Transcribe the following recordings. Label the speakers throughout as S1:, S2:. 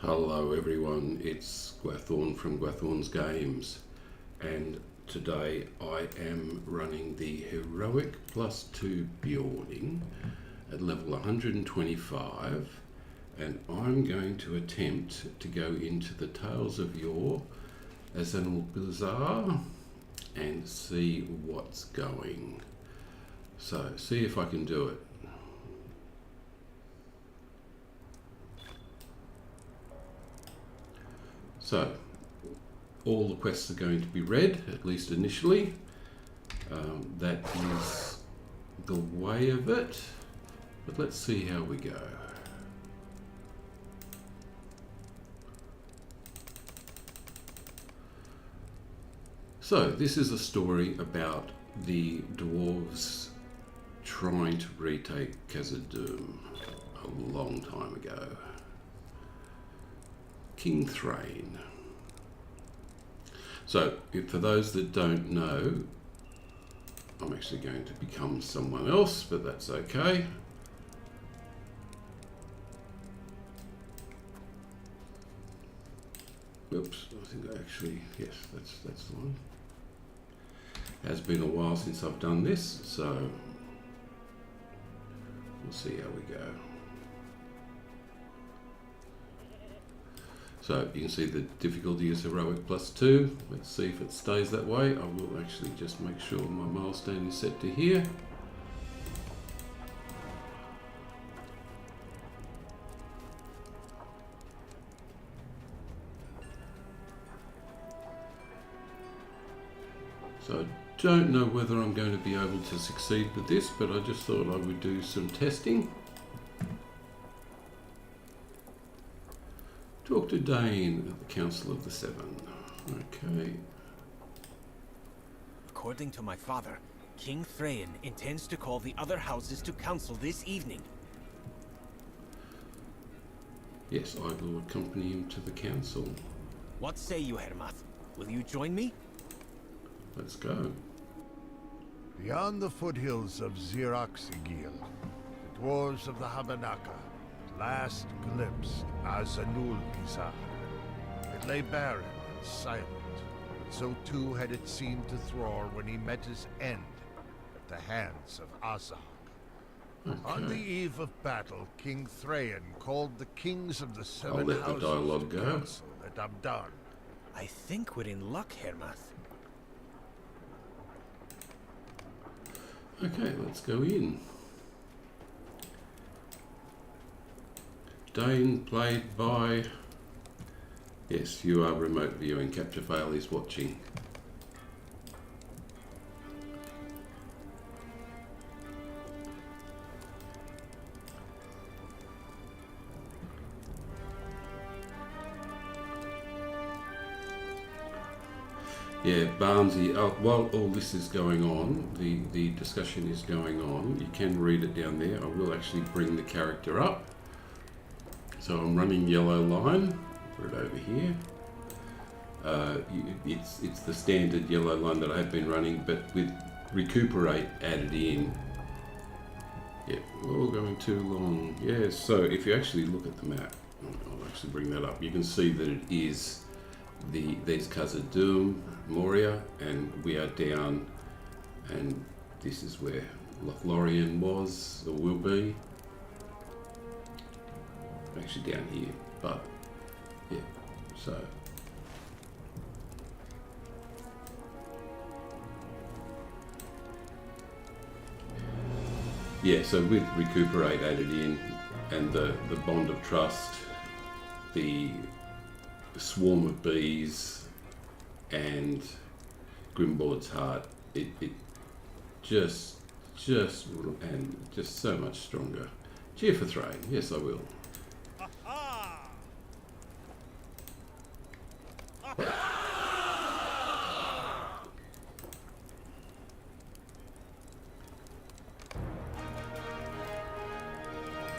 S1: Hello everyone, it's Gwathorn from Gwathorn's Games, and today I am running the Heroic +2 Beorning at level 125, and I'm going to attempt to go into the Tales of Yore, Azanulbizar, and see what's going. So, see if I can do it. So, all the quests are going to be read, at least initially. That is the way of it, but let's see how we go. So, this is a story about the dwarves trying to retake Khazad-dûm a long time ago. King Thrain. So, for those that don't know, I'm actually going to become someone else, but that's okay. Oops, I think I actually, yes, that's the one. Has been a while since I've done this, so we'll see how we go. So you can see the difficulty is Heroic +2. Let's see if it stays that way. I will actually just make sure my milestone is set to here. So I don't know whether I'm going to be able to succeed with this, but I just thought I would do some testing. Talk to Dane at the Council of the Seven. Okay.
S2: According to my father, King Thrain intends to call the other houses to council this evening.
S1: Yes, I will accompany him to the council.
S2: What say you, Hermath? Will you join me?
S1: Let's go.
S3: Beyond the foothills of Xiraxigil, the dwarves of the Habanaka last glimpsed Azanulbizar. It lay barren and silent, but so too had it seemed to Thror when he met his end at the hands of Azag.
S1: Okay.
S3: On the eve of battle, King Thrain called the kings of the seven
S1: I'll let the
S3: houses
S1: dialogue
S3: to
S1: go.
S3: council at Abdan.
S2: I think we're in luck, Hermath.
S1: Okay, let's go in. Dane, played by... Yes, you are remote viewing. Capture fail is watching. Yeah, Barnesy, while all this is going on, the discussion is going on, you can read it down there. I will actually bring the character up. So I'm running Yellowline, put it over here. It's the standard Yellowline that I've been running, but with Recuperate added in. Yeah, we're all going too long. Yeah, so if you actually look at the map, I'll actually bring that up. You can see that it is there's Khazad-dûm, Moria, and we are down, and this is where Lothlorien was, or will be. Actually down here, but yeah, so yeah, so with Recuperate added in, and the Bond of Trust, the Swarm of Bees, and Grimboard's Heart, it just and just so much stronger. Cheer for Thrain, yes I will.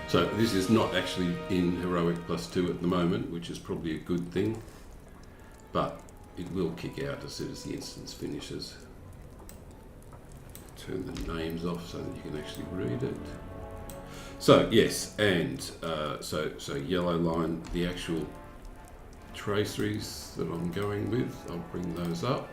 S1: So this is not actually in Heroic +2 at the moment, which is probably a good thing, but it will kick out as soon as the instance finishes. Turn the names off so that you can actually read it. So yes, and so Yellowline, the actual traceries that I'm going with. I'll bring those up.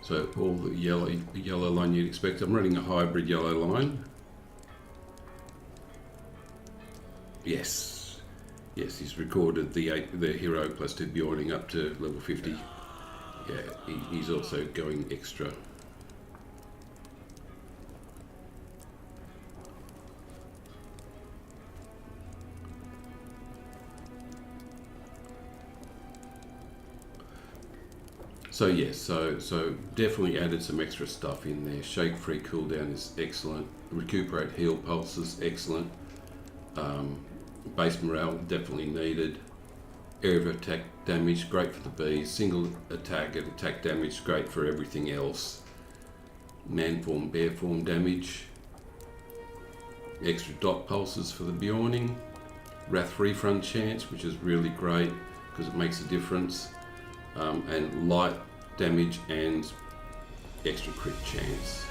S1: So all the yellow line you'd expect. I'm running a hybrid yellow line. Yes, he's recorded the hero +2 Beorning up to level 50. Yeah, he's also going extra. So yes, so definitely added some extra stuff in there. Shake free cooldown is excellent. Recuperate heal pulses, excellent. Base morale definitely needed. Area of attack damage, great for the bees. Single attack at attack damage, great for everything else. Man form, bear form damage. Extra dot pulses for the Beorning. Wrath refront chance, which is really great because it makes a difference. And light damage and extra crit chance.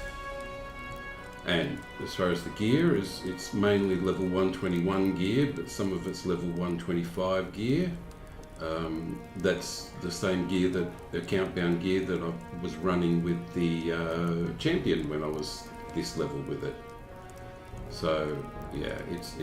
S1: And as far as the gear, it's mainly level 121 gear, but some of it's level 125 gear. That's the same gear, the account-bound gear that I was running with the champion when I was this level with it. So yeah, it's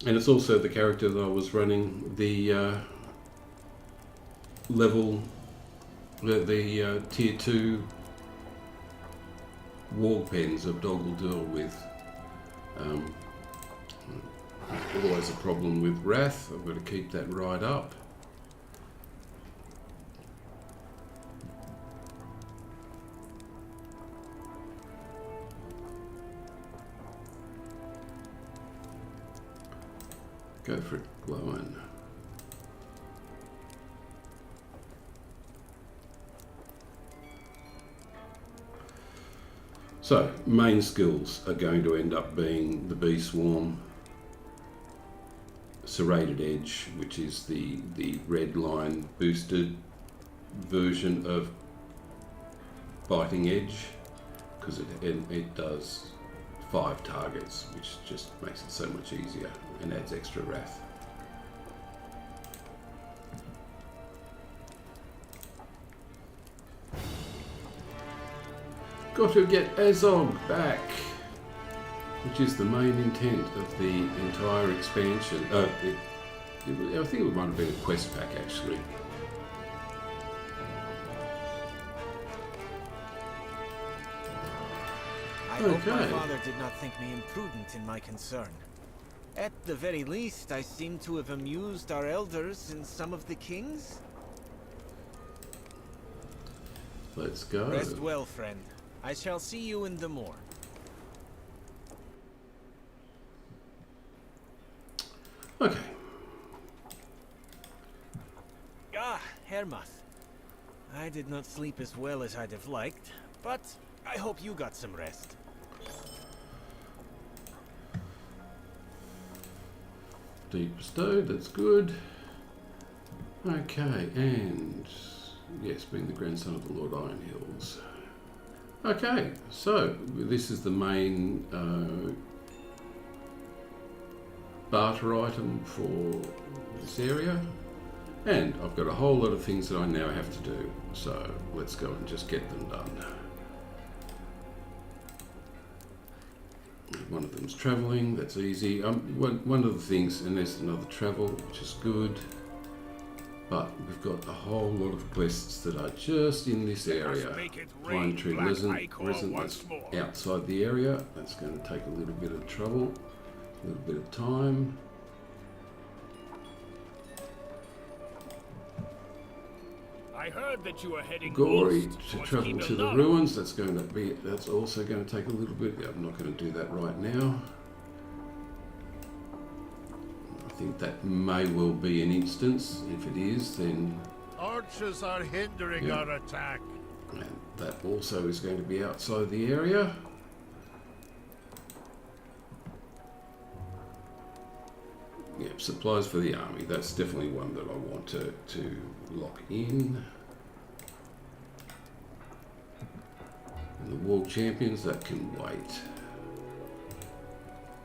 S1: and it's also the character that I was running the level, the tier 2 warg pens of Doggle with. Always a problem with Wrath. I've got to keep that right up. Go for it, glowing. So, main skills are going to end up being the Bee Swarm, Serrated Edge, which is the red line boosted version of Biting Edge, because it does 5 targets, which just makes it so much easier and adds extra wrath. Got to get Azog back, which is the main intent of the entire expansion. I think it might have been a quest pack actually.
S2: I hope my father did not think me imprudent in my concern. At the very least, I seem to have amused our elders and some of the kings.
S1: Let's go.
S2: Rest well, friend. I shall see you in the moor.
S1: Okay.
S2: Ah, Hermoth. I did not sleep as well as I'd have liked, but I hope you got some rest.
S1: Deep bestowed, that's good. Okay, and yes, being the grandson of the Lord Iron Hills. Okay, so this is the main barter item for this area, and I've got a whole lot of things that I now have to do, so let's go and just get them done. One of them's travelling, that's easy. One of the things, and there's another travel, which is good. But we've got a whole lot of quests that are just in this area. Pine Tree Resin, that's outside the area. That's going to take a little bit of trouble, a little bit of time.
S4: I heard that you were heading
S1: Gory
S4: east
S1: to
S4: towards
S1: travel to the ruins. That's also going to take a little bit. I'm not going to do that right now. I think that may well be an instance. If it is, then
S3: Archers are hindering
S1: Yeah.
S3: our attack.
S1: And that also is going to be outside the area. Yep, supplies for the army. That's definitely one that I want to lock in. And the world champions, that can wait.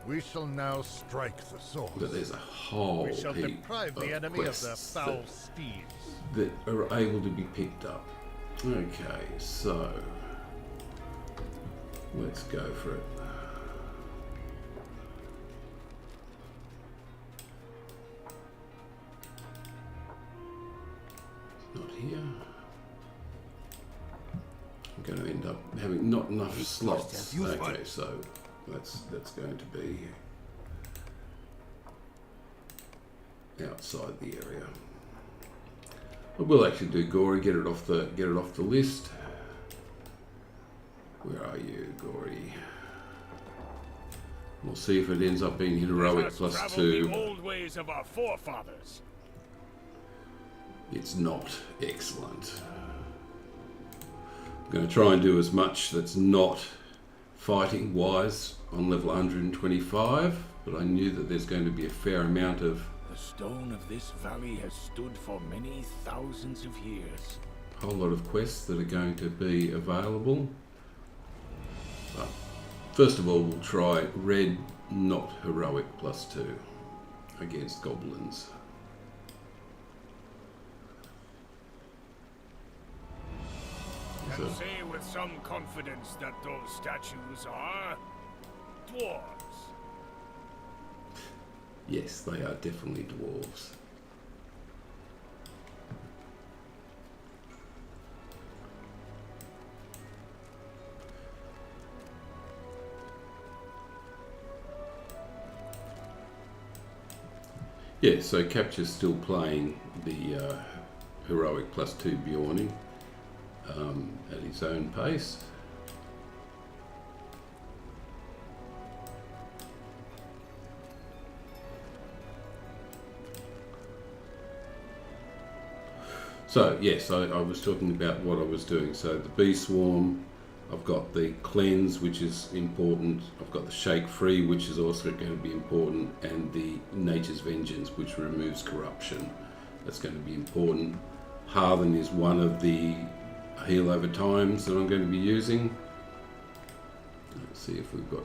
S3: We shall now strike the source.
S1: But there's a whole
S3: We shall
S1: heap
S3: deprive the
S1: of
S3: enemy of their
S1: quests
S3: foul steeds.
S1: that are able to be picked up. Okay, so let's go for it. Not here. I'm going to end up having not enough slots. Okay, so that's going to be outside the area. I will actually do Gory, get it off the list. Where are you, Gory? We'll see if it ends up being heroic
S4: Let us
S1: plus
S4: travel
S1: 2.
S4: the old ways of our forefathers.
S1: It's not excellent. I'm going to try and do as much that's not fighting wise on level 125, but I knew that there's going to be a fair amount of
S4: The stone of this valley has stood for many thousands of years.
S1: whole lot of quests that are going to be available. But first of all, we'll try red, not heroic plus 2 against goblins.
S4: Can say with some confidence that those statues are dwarves.
S1: Yes, they are definitely dwarves. Yeah, so Capture's still playing the heroic plus 2 Beorning at his own pace. So yes, I was talking about what I was doing. So the Bee Swarm, I've got the Cleanse, which is important. I've got the Shake Free, which is also going to be important, and the Nature's Vengeance, which removes corruption. That's going to be important. Hearthen is one of the heal over times that I'm going to be using. Let's see if we've got.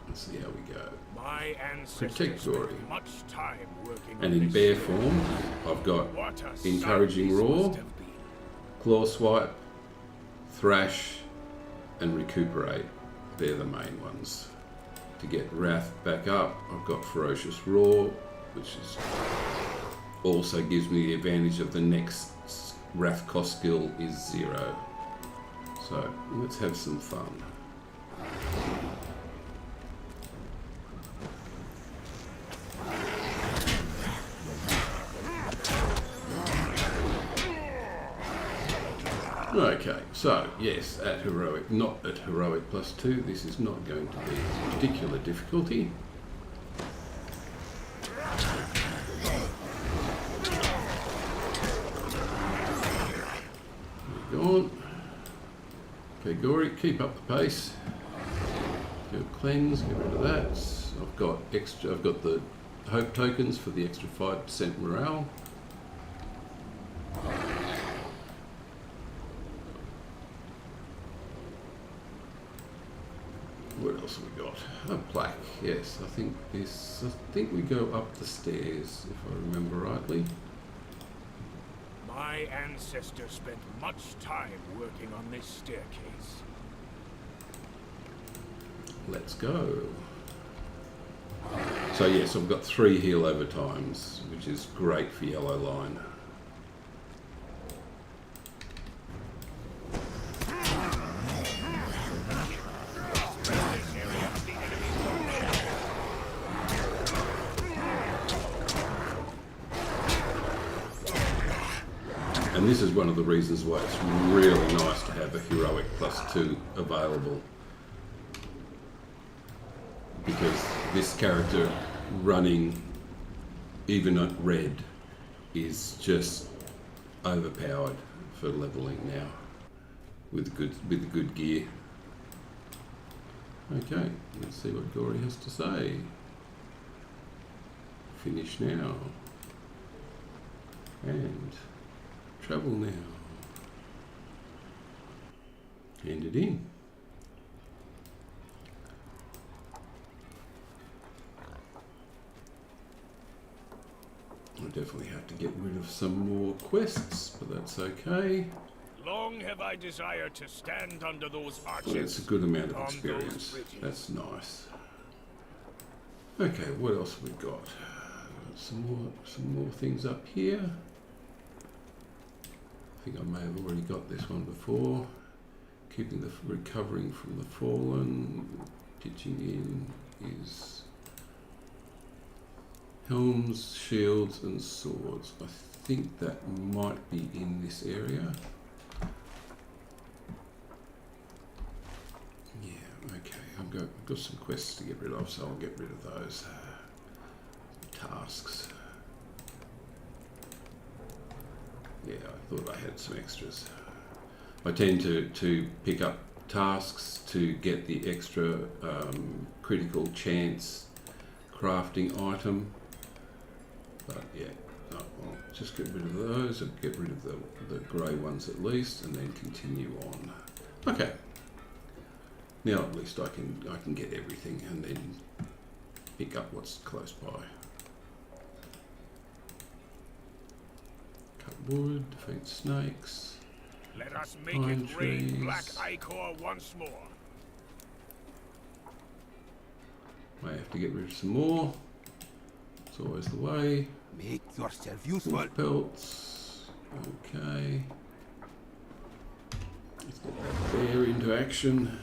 S1: Let's see how we go.
S4: My ancestors
S1: Protect Gory.
S4: spent much time working
S1: And
S4: on
S1: in
S4: this
S1: bear
S4: stone.
S1: form, I've got
S4: What a
S1: Encouraging
S4: sight this
S1: Roar,
S4: must have been.
S1: Claw Swipe, Thrash, and Recuperate. They're the main ones. To get Wrath back up, I've got Ferocious Roar, which is also gives me the advantage of the next Wrath cost skill is 0. So let's have some fun. Okay, so yes, at heroic, not at heroic plus 2, this is not going to be a particular difficulty. Go on. Okay, Gory, keep up the pace. Go Cleanse, get rid of that. I've got the hope tokens for the extra 5% morale. What else have we got? A plaque, yes. I think we go up the stairs, if I remember rightly.
S4: My ancestors spent much time working on this staircase.
S1: Let's go. So yes, I've got 3 heal over times, which is great for Yellowline. And this is one of the reasons why it's really nice to have a heroic plus 2 available. Because this character running even at red is just overpowered for leveling now with the good gear. Okay, let's see what Gory has to say. Finish now. And travel now. Hand it in. I definitely have to get rid of some more quests, but that's okay.
S4: Long have I desired to stand under those arches.
S1: Well, that's a good amount of experience. That's nice. Okay, what else have we got? Some more things up here. I think I may have already got this one before. Keeping the recovering from the fallen. Pitching in is helms, shields, and swords. I think that might be in this area. Yeah, okay. I've got some quests to get rid of, so I'll get rid of those tasks. Yeah, I thought I had some extras. I tend to pick up tasks to get the extra critical chance crafting item. But yeah, no, I'll just get rid of those, or get rid of the grey ones at least, and then continue on. Okay. Now at least I can get everything and then pick up what's close by. Cut wood, defeat snakes.
S4: Let us make
S1: Pine
S4: it rain
S1: trees.
S4: black ichor once more.
S1: May have to get rid of some more. It's always the way.
S5: Make yourself useful.
S1: Wolf pelts. Okay. Let's get that bear into action.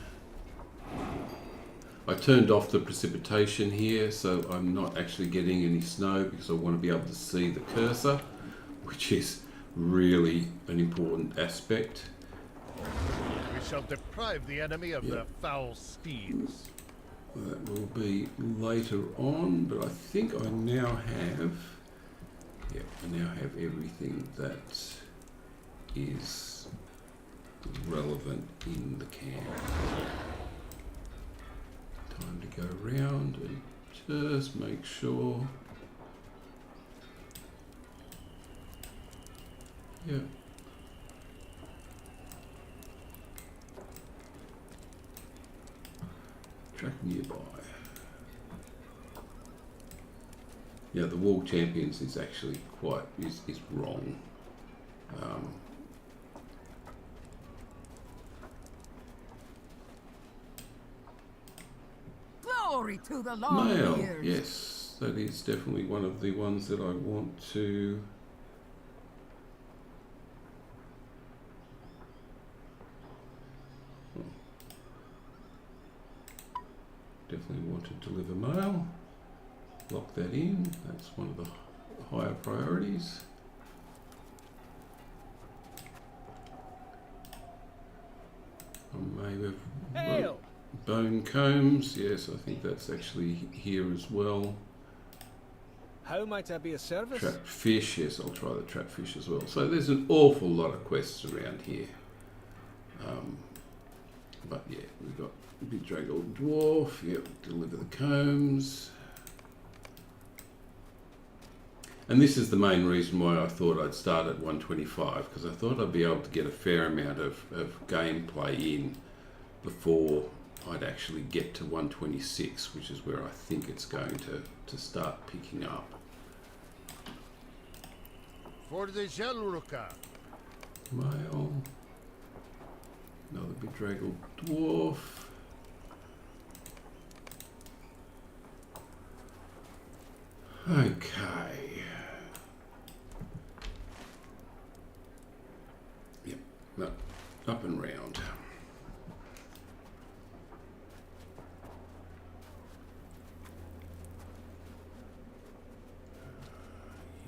S1: I turned off the precipitation here, so I'm not actually getting any snow because I want to be able to see the cursor, which is really an important aspect.
S3: We shall deprive the enemy of their foul steeds.
S1: That will be later on, but I think I now have, everything that is relevant in the camp. Time to go around and just make sure. Yeah. Track nearby. Yeah, the Wall Champions is actually is wrong.
S5: Glory to the long
S1: Mail,
S5: years.
S1: yes, that is definitely one of the ones that I want to. Definitely want to deliver mail. Lock that in. That's one of the higher priorities. I may have bone combs. Yes, I think that's actually here as well.
S2: How might I be of service?
S1: Trap fish. Yes, I'll try the trap fish as well. So there's an awful lot of quests around here. But yeah, we've got Bedraggled Dwarf. Yep, deliver the combs. And this is the main reason why I thought I'd start at 125, because I thought I'd be able to get a fair amount of gameplay in before I'd actually get to 126, which is where I think it's going to start picking up.
S3: For the Jelruka.
S1: Mail. Another Bedraggled Dwarf. Okay. Yep, no, up and round.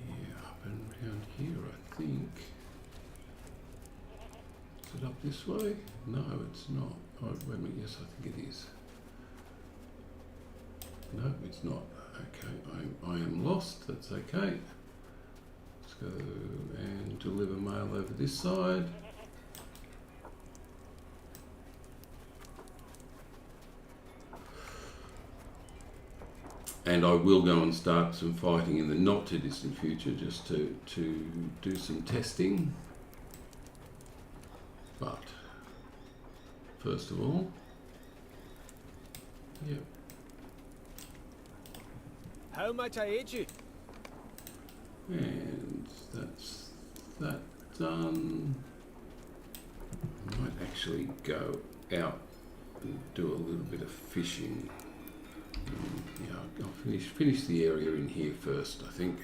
S1: Yeah, up and round here, I think. Is it up this way? No, it's not. Oh, wait a minute, yes, I think it is. No, it's not. Okay, I am lost, that's okay. Just go and deliver mail over this side. And I will go and start some fighting in the not too distant future just to do some testing. But first of all, yep.
S2: How much I ate you?
S1: And that's that done. I might actually go out and do a little bit of fishing. Yeah, I'll finish the area in here first, I think.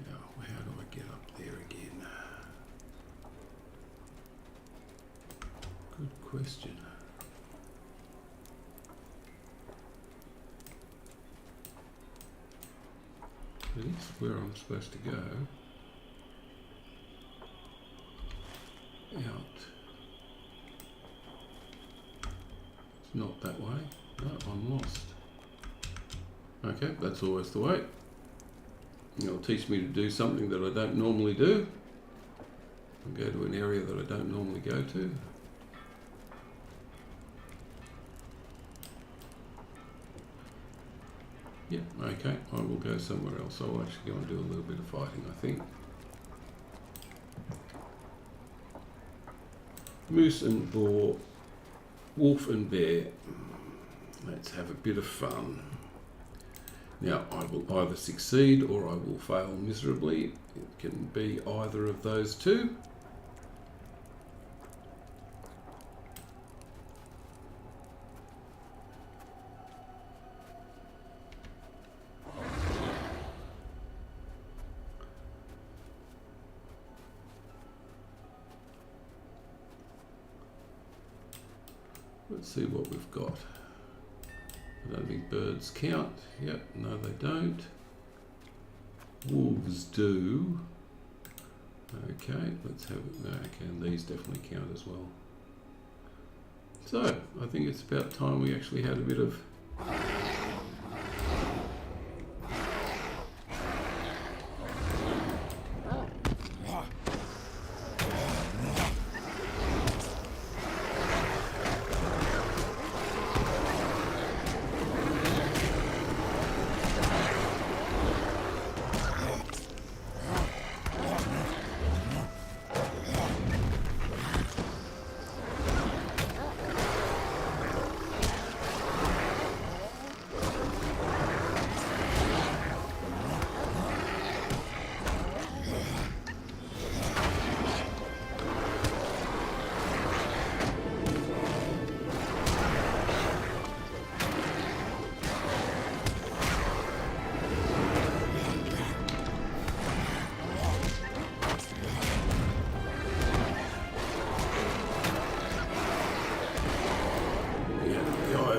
S1: Now, how do I get up there again? Good question. It is where I'm supposed to go. Out. It's not that way. No, I'm lost. Okay, that's always the way. It'll teach me to do something that I don't normally do. I'll go to an area that I don't normally go to. Yeah, okay, I will go somewhere else. I'll actually go and do a little bit of fighting, I think. Moose and boar, wolf and bear. Let's have a bit of fun. Now, I will either succeed or I will fail miserably. It can be either of those two. Let's see what we've got. I don't think birds count. Yep, no they don't. Wolves do. Okay, let's have it. Okay, and these definitely count as well. So, I think it's about time we actually had a bit of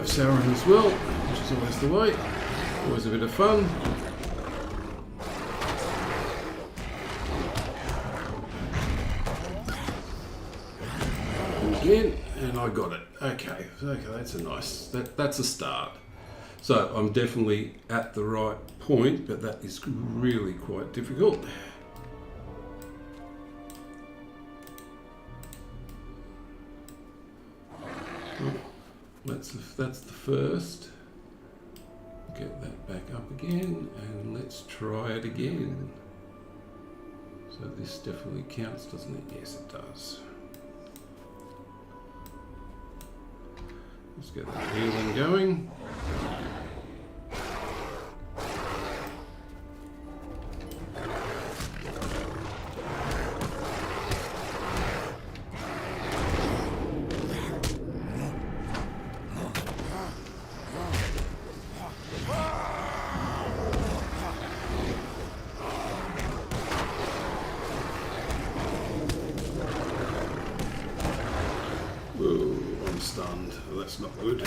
S1: Sauron as well, which is always the way. Always a bit of fun. And again, and I got it. Okay, that's a nice. That's a start. So I'm definitely at the right point, but that is really quite difficult. That's the first. Get that back up again, and let's try it again. So this definitely counts, doesn't it? Yes, it does. Let's get that healing going. Stunned. Well, that's not good.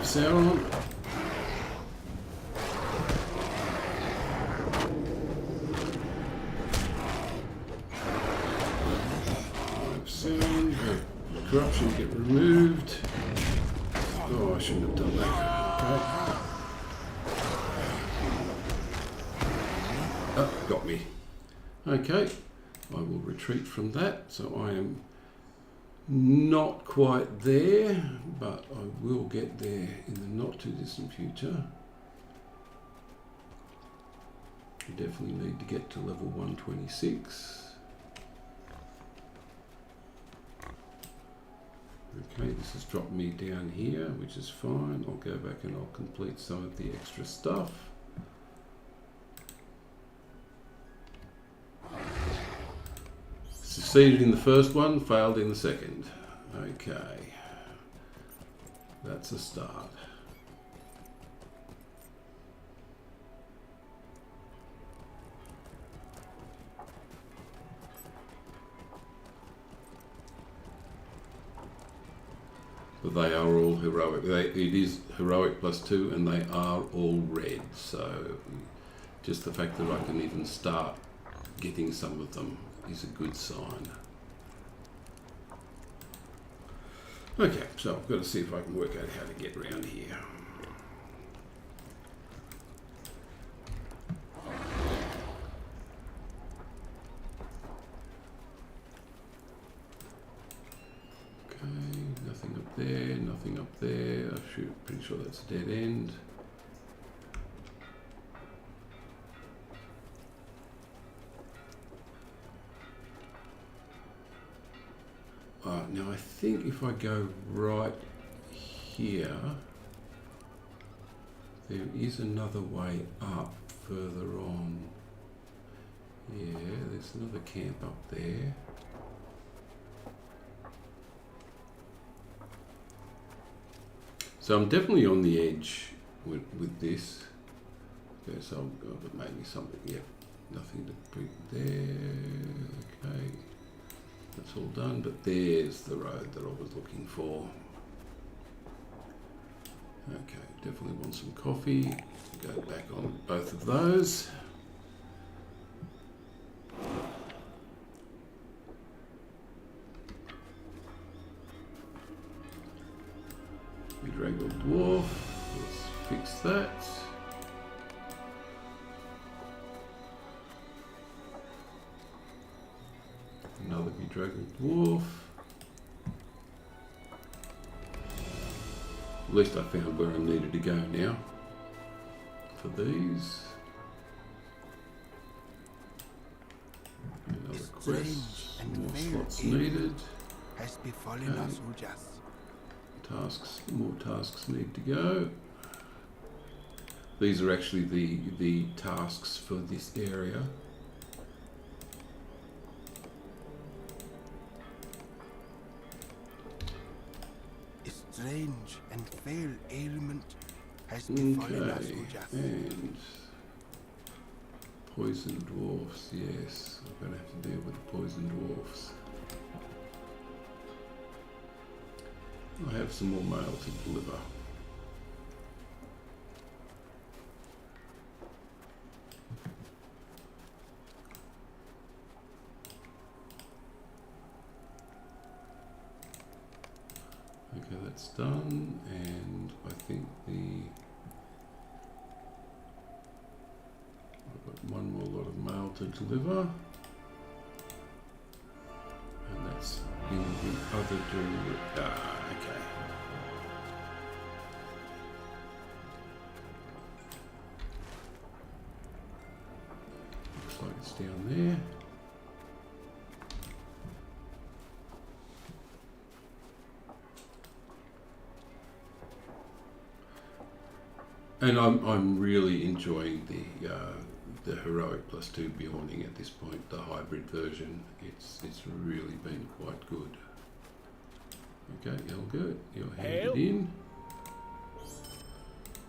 S1: Sauron. Sauron. corruption get removed. Oh, I shouldn't have done that. Okay. Oh, got me. Okay, I will retreat from that. So I am not quite there, but I will get there in the not too distant future. I definitely need to get to level 126. Okay, this has dropped me down here, which is fine. I'll go back and I'll complete some of the extra stuff. Succeeded in the first one, failed in the second. Okay, that's a start. But they are all heroic. It is heroic +2 and they are all red. So just the fact that I can even start getting some of them is a good sign. Okay, so I've got to see if I can work out how to get around here. Okay, nothing up there, nothing up there. I'm pretty sure that's a dead end. Now I think if I go right here, there is another way up further on. Yeah, there's another camp up there. So I'm definitely on the edge with this. Okay, so I've got maybe something, yeah, nothing to put there, okay. That's all done, but there's the road that I was looking for. Okay, definitely want some coffee. Go back on both of those. Bedraggled dwarf. Let's fix that. Another bedraggled dwarf. At least I found where I needed to go now for these. Another quest, more slots needed.
S5: Has befallen us who just.
S1: Tasks, more tasks need to go. These are actually the tasks for this area.
S5: A strange and fair ailment has befallen us who just.
S1: And poison dwarfs, yes. I'm going to have to deal with the poison dwarfs. I have some more mail to deliver. Okay, that's done, and I think I've got one more lot of mail to deliver, and that's in the other direction. Okay. Looks like it's down there. And I'm really enjoying the heroic +2 Beorning at this point, the hybrid version. It's really been quite good. Okay, Elga, you're handed in.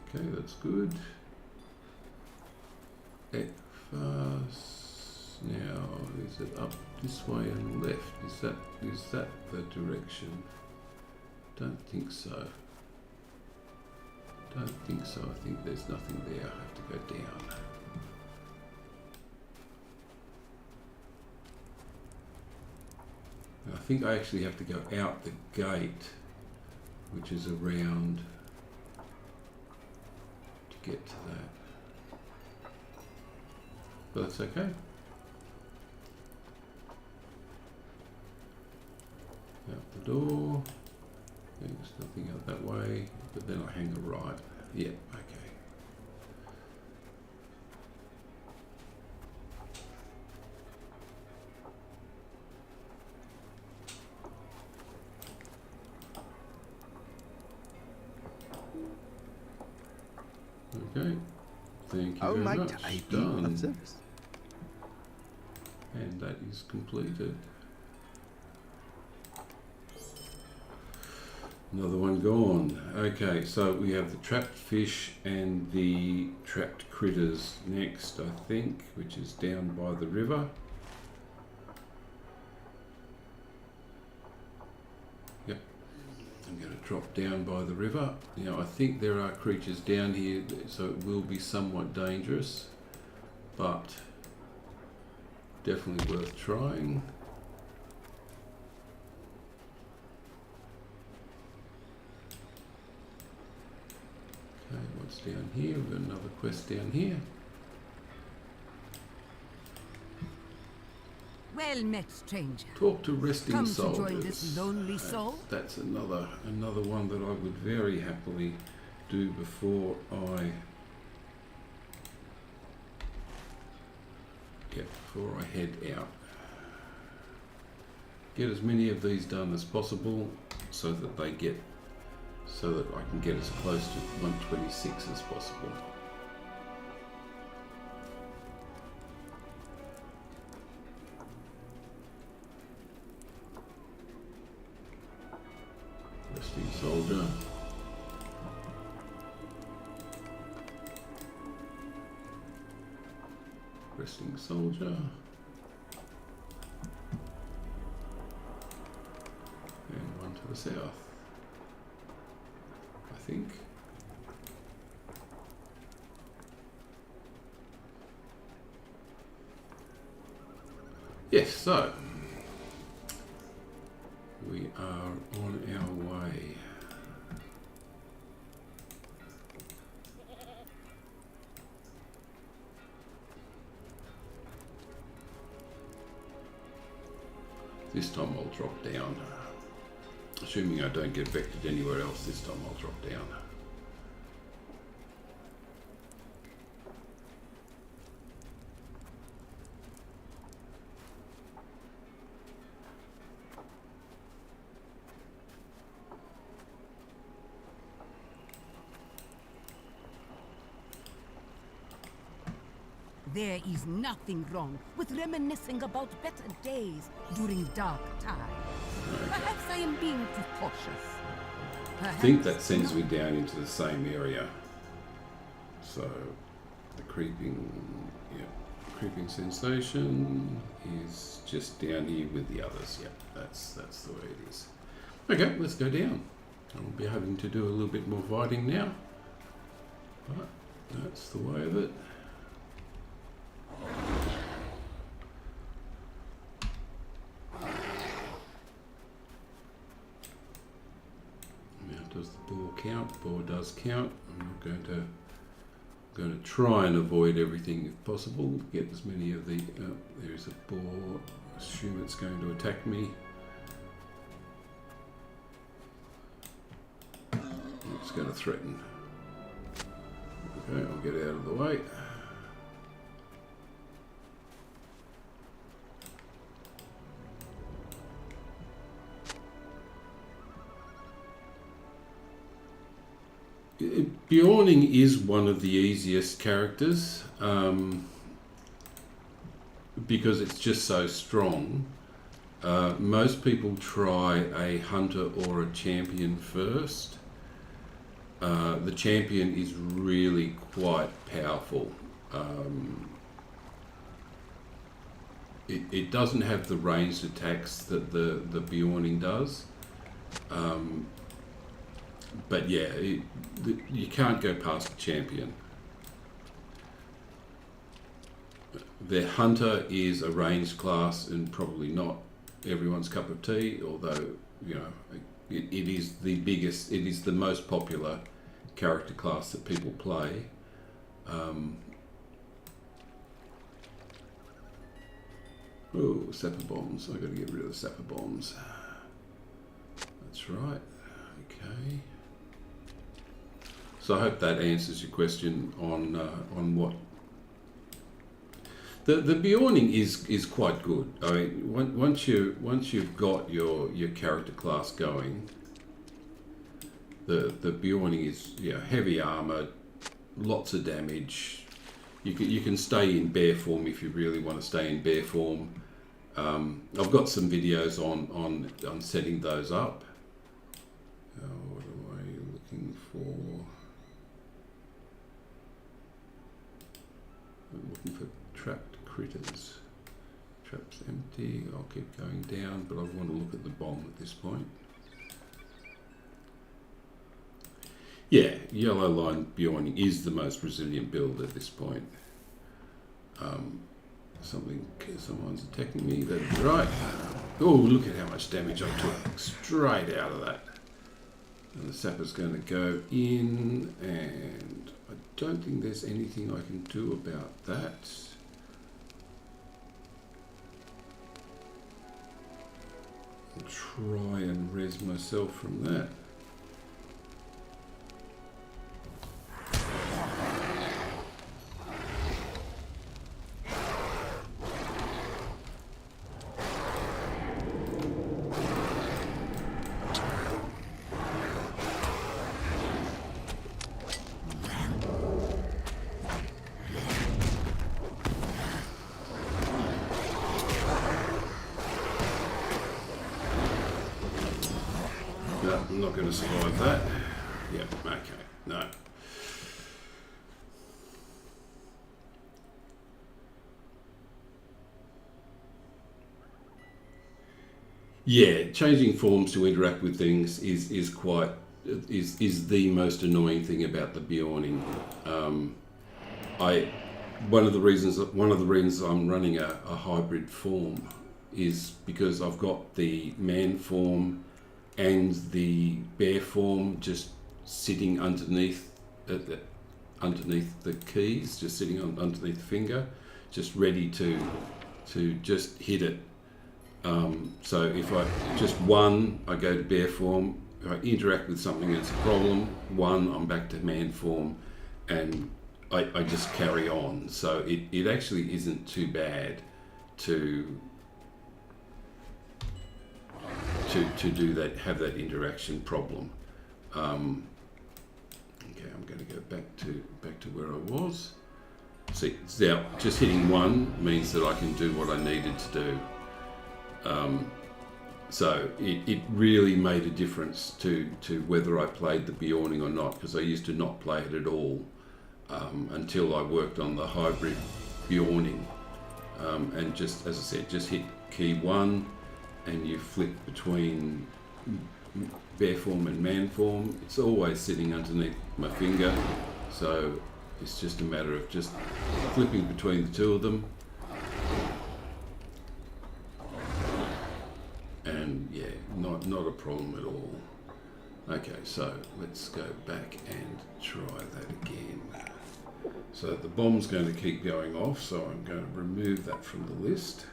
S1: Okay, that's good. Fast. Now, is it up this way and left? Is that the direction? Don't think so. Don't think so. I think there's nothing there. I have to go down. I think I actually have to go out the gate, which is around, to get to that. But that's okay. Out the door. There's nothing out that way, but then I hang a right. Yeah, okay. Okay, thank you very much.
S5: I be of service?
S1: And that is completed. Another one gone. Okay, so we have the trapped fish and the trapped critters next, I think, which is down by the river. Yep. I'm going to drop down by the river. Now, I think there are creatures down here, so it will be somewhat dangerous, but definitely worth trying. Okay, what's down here? We've got another quest down here.
S6: Well met, stranger.
S1: Talk to resting
S6: Come
S1: soldiers.
S6: to join this lonely soul?
S1: That's another one that I would very happily do before I head out. Get as many of these done as possible so that I can get as close to 126 as possible. Resting soldier. Resting soldier. And one to the south, I think. Yes, so we are on our way. This time I'll drop down. Assuming I don't get vectored anywhere else, this time I'll drop down.
S6: There is nothing wrong with reminiscing about better days during dark times. Perhaps I am being too cautious.
S1: I think that sends me down into the same area. So the creeping sensation is just down here with the others. Yep, that's the way it is. Okay, let's go down. I'll be having to do a little bit more fighting now, but that's the way of it. Does the boar count? Boar does count. I'm going to try and avoid everything if possible. Get as many of the. There's a boar. Assume it's going to attack me. It's going to threaten. Okay, I'll get out of the way. Beorning is one of the easiest characters because it's just so strong. Most people try a hunter or a champion first. The champion is really quite powerful. It doesn't have the ranged attacks that the Beorning does. But yeah, you can't go past the champion. The hunter is a ranged class and probably not everyone's cup of tea, although, you know, it is the biggest, it is the most popular character class that people play. Oh, sapper bombs. I've got to get rid of the sapper bombs. That's right. Okay. So I hope that answers your question on what the Beorning is quite good. I mean, once you've got your character class going, the Beorning is, you know, heavy armor, lots of damage. You can stay in bear form if you really want to stay in bear form. I've got some videos on setting those up. What am I looking for? I'm looking for trapped critters. Traps empty. I'll keep going down, but I want to look at the bomb at this point. Yeah, Yellowline Beorning is the most resilient build at this point. Someone's attacking me. That's right. Oh, look at how much damage I took straight out of that. And the sapper's going to go in, and I don't think there's anything I can do about that. I'll try and res myself from that. No, I'm not going to survive that. Yeah, okay, no. Yeah, changing forms to interact with things is the most annoying thing about the Beorning. One of the reasons I'm running a hybrid form is because I've got the man form and the bear form just sitting underneath the keys, just sitting underneath the finger, just ready to just hit it. So if I I go to bear form. If I interact with something that's a problem, I'm back to man form, and I just carry on. So it actually isn't too bad to do that, have that interaction problem. Okay, I'm going to go back to where I was. See, now just hitting 1 means that I can do what I needed to do. So it really made a difference to whether I played the Beorning or not, because I used to not play it at all until I worked on the hybrid Beorning. And just, as I said, just hit key 1 and you flip between bear form and man form. It's always sitting underneath my finger, so it's just a matter of just flipping between the two of them. And yeah, not a problem at all. Okay, so let's go back and try that again. So the bomb's going to keep going off, so I'm going to remove that from the list.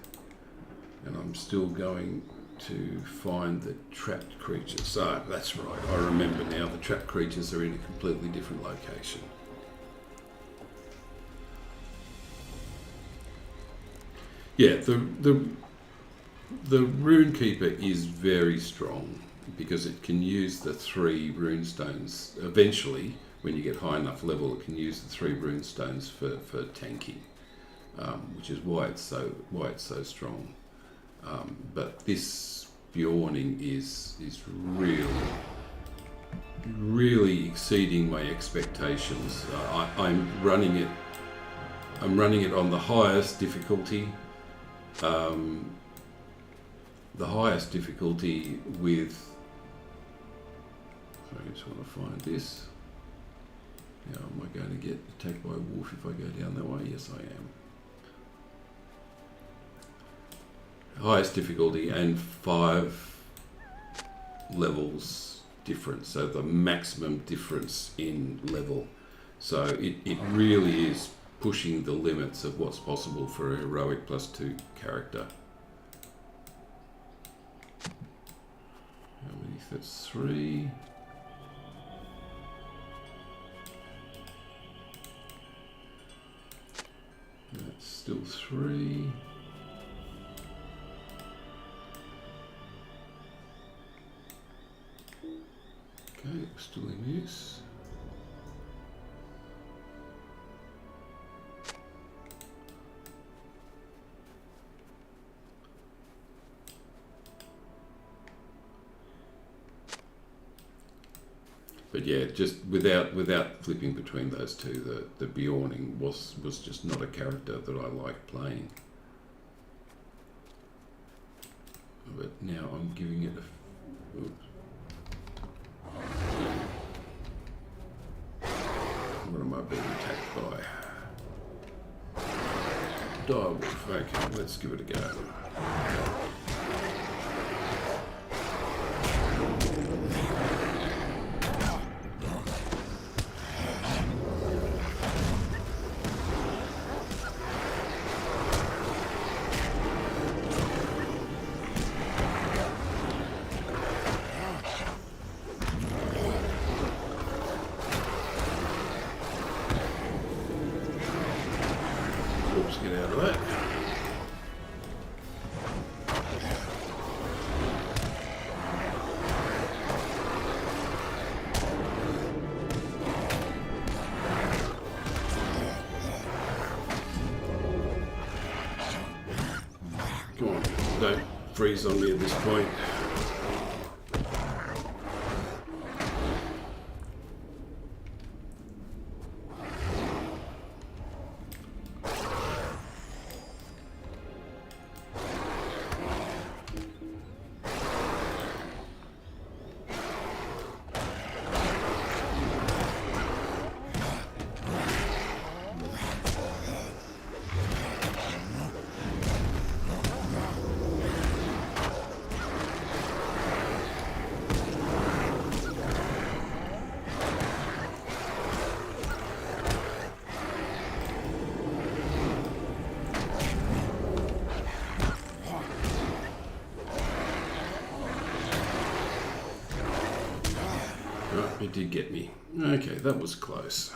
S1: And I'm still going to find the trapped creatures. So that's right, I remember now, the trapped creatures are in a completely different location. Yeah, the Runekeeper is very strong because it can use the 3 runestones. Eventually, when you get high enough level, it can use the 3 runestones for tanking, which is why it's so strong. But this Beorning is really exceeding my expectations. I'm running it on the highest difficulty. The highest difficulty with, so I just want to find this. Now, am I going to get attacked by a wolf if I go down that way? Yes, I am. highest difficulty and 5 levels difference, so the maximum difference in level. So it really is pushing the limits of what's possible for a heroic +2 character. How many? That's 3. That's still 3. Okay, still in use. But yeah, just without flipping between those two, the Beorning was just not a character that I like playing. But now I'm giving it a. Oops. What am I being attacked by? Direwolf. Okay, let's give it a go. Oops, get out of that. Come on, don't freeze on me at this point. It did get me. Okay, that was close.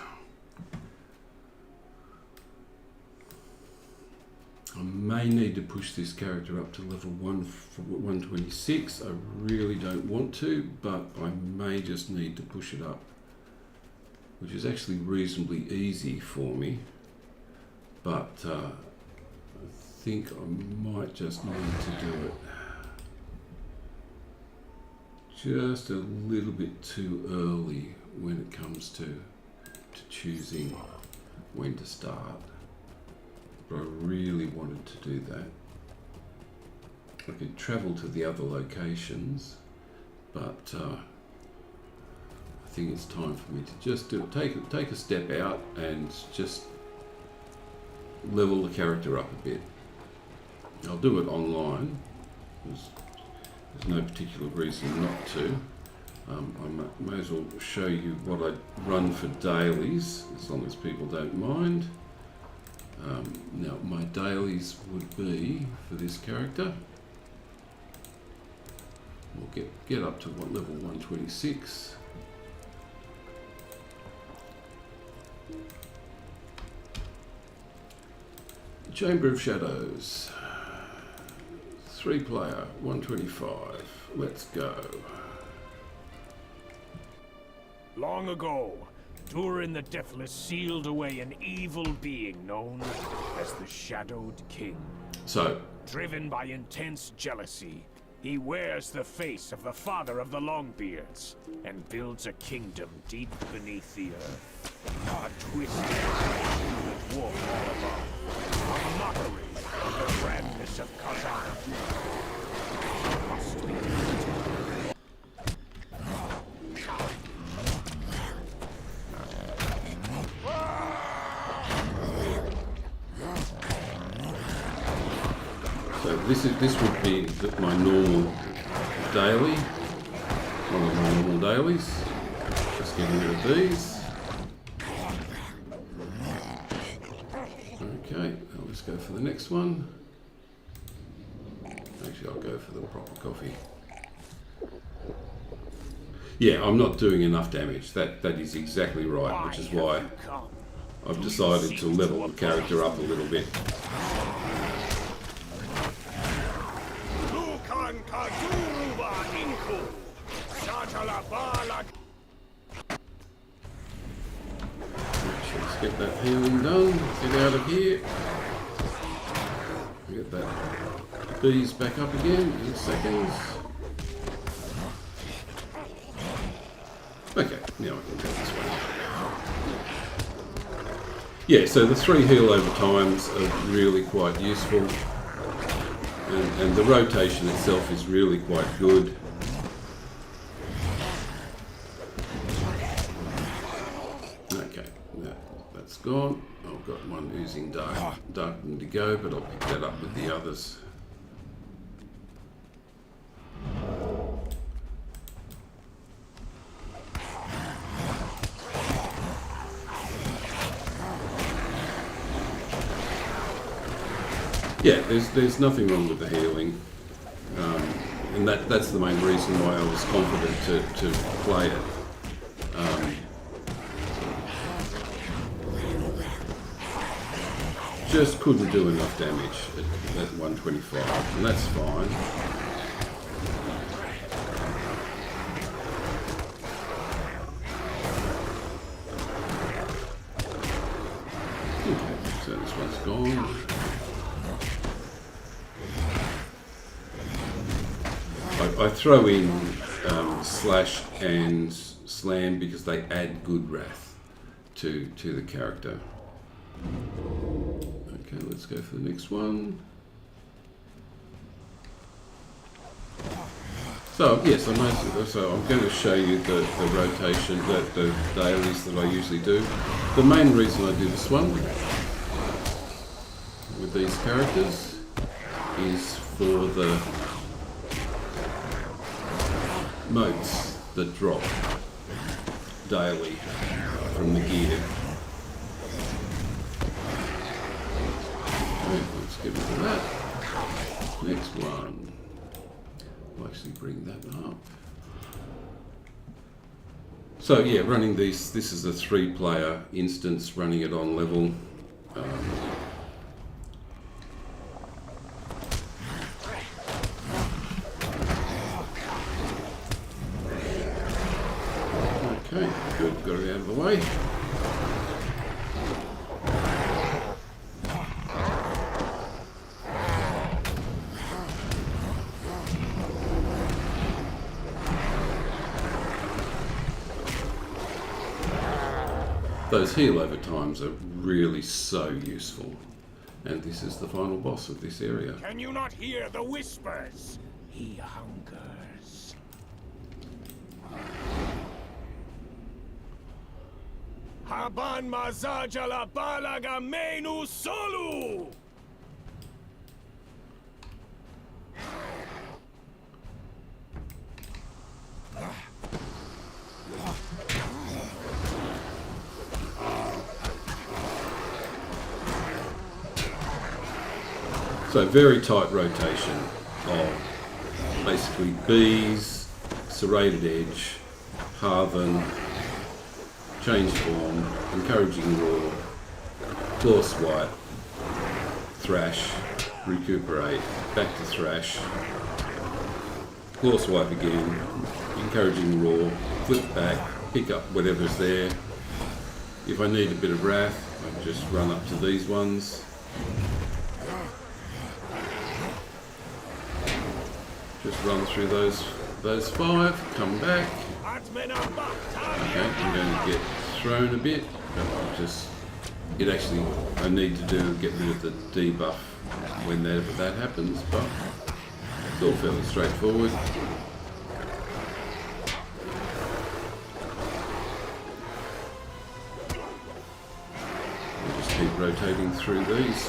S1: I may need to push this character up to level 126. I really don't want to, but I may just need to push it up, which is actually reasonably easy for me. But I think I might just need to do it just a little bit too early when it comes to choosing when to start. But I really wanted to do that. I could travel to the other locations, but I think it's time for me to just take a step out and just level the character up a bit. I'll do it online. There's no particular reason not to. I may as well show you what I run for dailies, as long as people don't mind. Now, my dailies would be for this character. We'll get up to level 126. Chamber of Shadows. 3-player, 125. Let's go.
S4: Long ago, Durin the Deathless sealed away an evil being known as the Shadowed King.
S1: So,
S4: driven by intense jealousy, he wears the face of the father of the Longbeards and builds a kingdom deep beneath the earth. A twisted that dwarf all above. A mockery of the grandness of Kazan.
S1: this would be my normal daily, one of my normal dailies. Just getting rid of these. Okay, now let's go for the next one. Actually, I'll go for the proper coffee. Yeah, I'm not doing enough damage. That is exactly right, which is why I've decided to level the character up a little bit. Let's get that healing done. Get out of here. Get that bees back up again in seconds. Okay, now I can go this way. Yeah, so the 3 heal over times are really quite useful. And the rotation itself is really quite good. Okay, that's gone. I've got one oozing dark to go, but I'll pick that up with the others. Yeah, there's nothing wrong with the healing, and that's the main reason why I was confident to play it. Just couldn't do enough damage at 125, and that's fine. Okay, so this one's gone. I throw in slash and slam because they add good wrath to the character. Okay, let's go for the next one. So yes, so I'm going to show you the rotation, the dailies that I usually do. The main reason I do this one with these characters is for the motes that drop daily from the gear. Okay, let's get rid of that. Next one. I'll actually bring that up. So yeah, running this is a 3-player instance, running it on level. Okay, good, got it out of the way. Those heal over times are really so useful. And this is the final boss of this area.
S4: Can you not hear the whispers? He hungers. Haban mazajala balaga menu solu!
S1: So very tight rotation of basically bees, serrated edge, Harvan, change form, encouraging roar, claw swipe, thrash, recuperate, back to thrash, claw swipe again, encouraging roar, flip back, pick up whatever's there. If I need a bit of wrath, I can just run up to these ones. Just run through those 5, come back. Okay, I'm going to get thrown a bit, but I need to get rid of the debuff whenever that happens, but it's all fairly straightforward. We'll just keep rotating through these.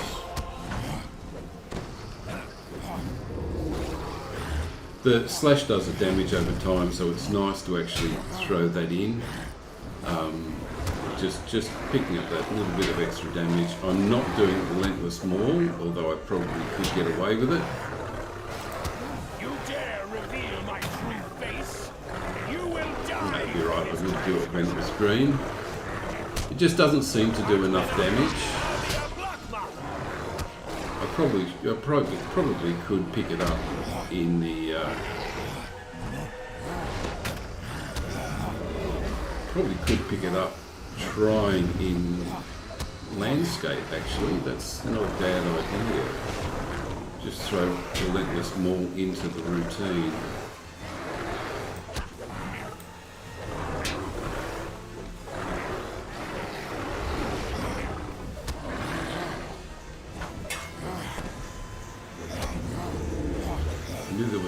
S1: The slash does the damage over time, so it's nice to actually throw that in. Just picking up that little bit of extra damage. I'm not doing Relentless Maul, although I probably could get away with it.
S4: You dare reveal my true face? You will die.
S1: Maybe right, I would do it Relentless Green. It just doesn't seem to do enough damage. I probably could pick it up in the probably could pick it up trying in landscape. Actually, that's not a bad idea. Just throw Relentless Maul into the routine.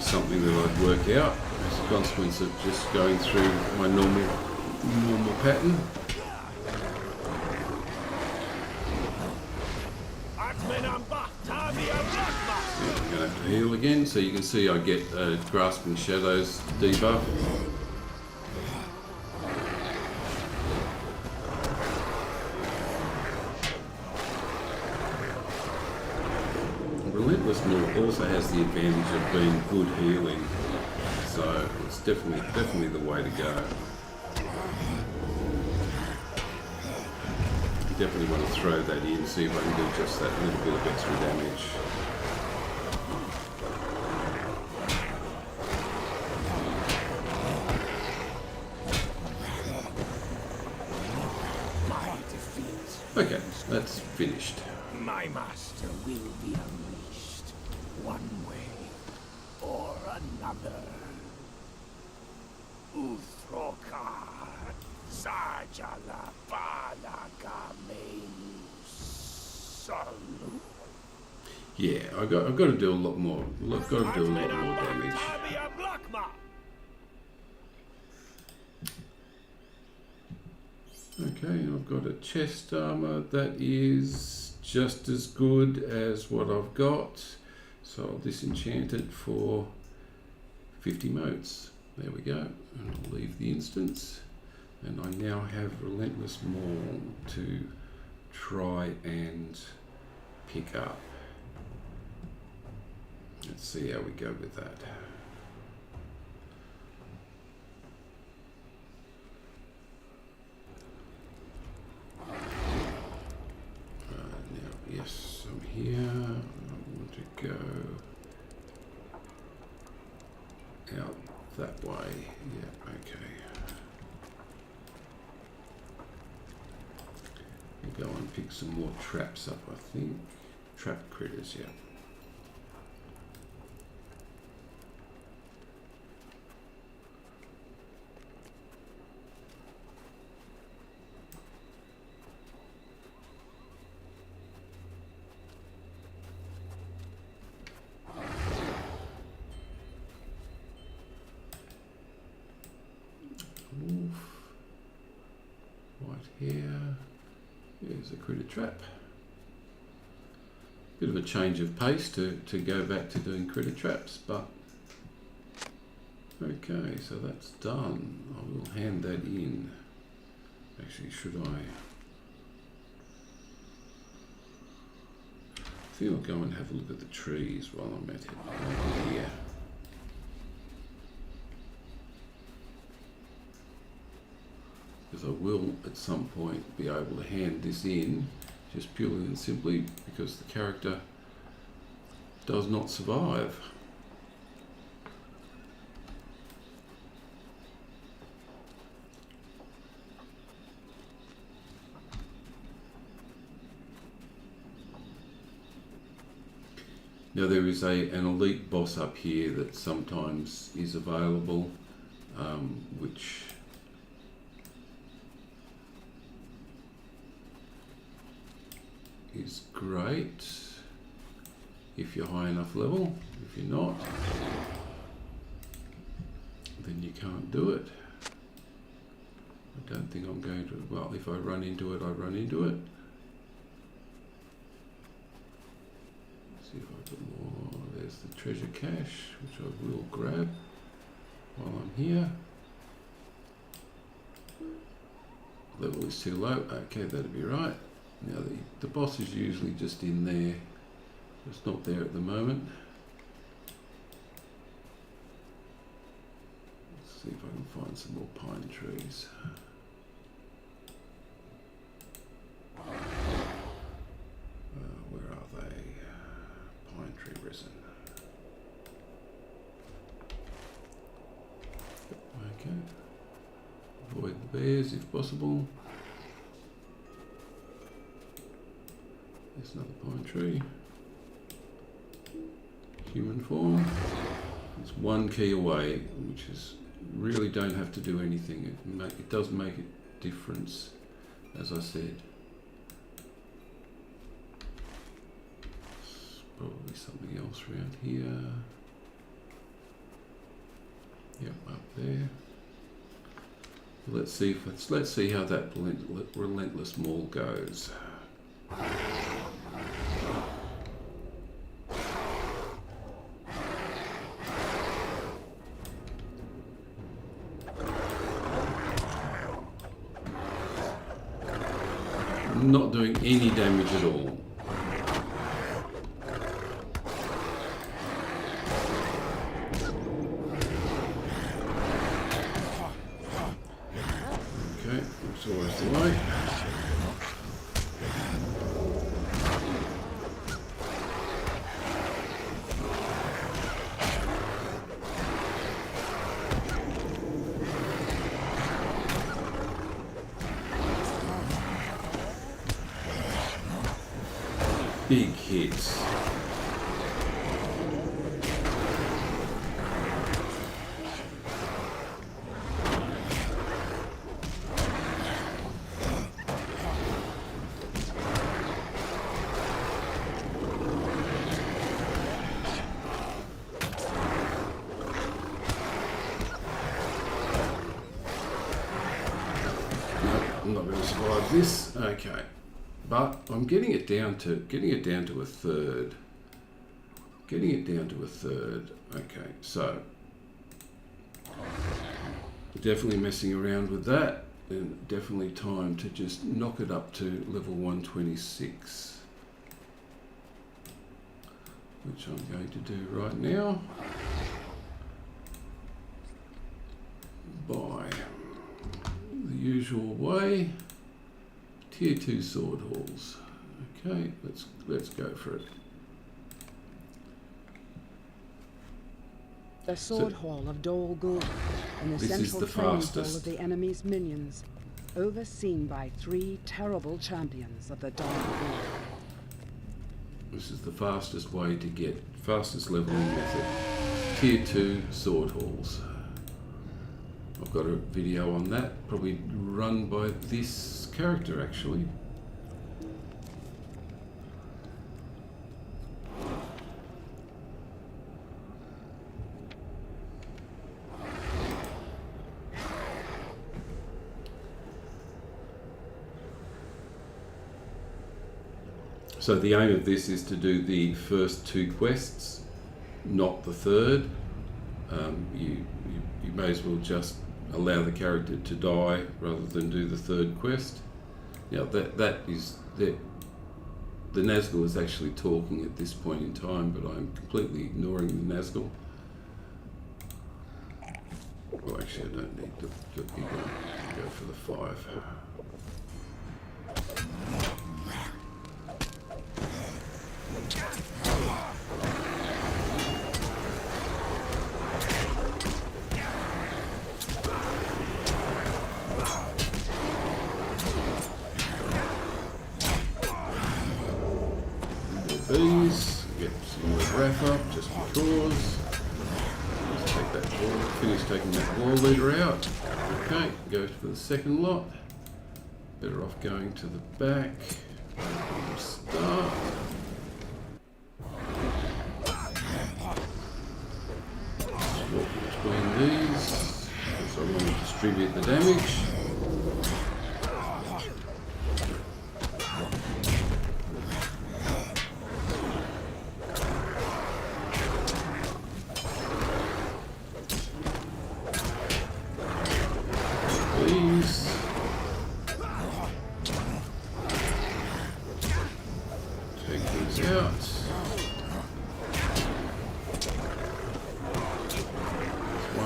S1: Something that I'd work out as a consequence of just going through my normal pattern. Yeah, I'm going to have to heal again, so you can see I get Grasping Shadows debuff. Relentless Maul also has the advantage of being good healing, so it's definitely the way to go. You definitely want to throw that in, see if I can do just that little bit of extra damage. Okay, that's finished.
S4: My master will be unleashed, one way or another. Uthrokar Sajala Salu.
S1: Yeah, I've got to do a lot more. I've got to do a lot more damage. Okay, I've got a chest armor that is just as good as what I've got, so I'll disenchant it for 50 motes. There we go, and I'll leave the instance, and I now have Relentless Maul to try and pick up. Let's see how we go with that. Yes, I'm here. I want to go out that way. Yeah, okay. We'll go and pick some more traps up, I think. Trap critters, yeah. There's a critter trap. Bit of a change of pace to go back to doing critter traps, but okay, so that's done. I will hand that in. Actually, should I? I think I'll go and have a look at the trees while I'm at it. Over here. Because I will at some point be able to hand this in, just purely and simply because the character does not survive. Now there is an elite boss up here that sometimes is available, which is great if you're high enough level. If you're not, then you can't do it. I don't think I'm going to. Well, if I run into it, I run into it. Let's see if I put more. There's the treasure cache, which I will grab while I'm here. Level is too low. Okay, that'd be right. Now the boss is usually just in there. It's not there at the moment. Let's see if I can find some more pine trees. Where are they? Pine tree resin. Okay. Avoid the bears if possible. There's another pine tree. Human form. It's one key away, which is really don't have to do anything. It does make a difference, as I said. There's probably something else around here. Yep, up there. Let's see how that relentless maul goes. Not doing any damage at all. Okay, that's always the way. Big hits. I'm not going to survive this. Okay. But I'm getting it down to a third. Okay, so definitely messing around with that, and definitely time to just knock it up to level 126, which I'm going to do right now by the usual way. Tier 2 sword halls. Okay, let's go for it.
S7: The sword hall of Dol Gul, in the central training hall of the enemy's minions, overseen by 3 terrible champions of the Dol Gul.
S1: This is the fastest way to get, fastest leveling method. Tier 2 sword halls. I've got a video on that, probably run by this character actually. So the aim of this is to do the first 2 quests, not the third. You may as well just allow the character to die rather than do the third quest. Now that is the Nazgul is actually talking at this point in time, but I'm completely ignoring the Nazgul. Well, actually, I don't need the big one. I'll go for the 5. These, get some more wrap up just because. Let's take that ball, finish taking that ball leader out. Okay, go for the second lot. Better off going to the back. Start. Swap between these, because I want to distribute the damage.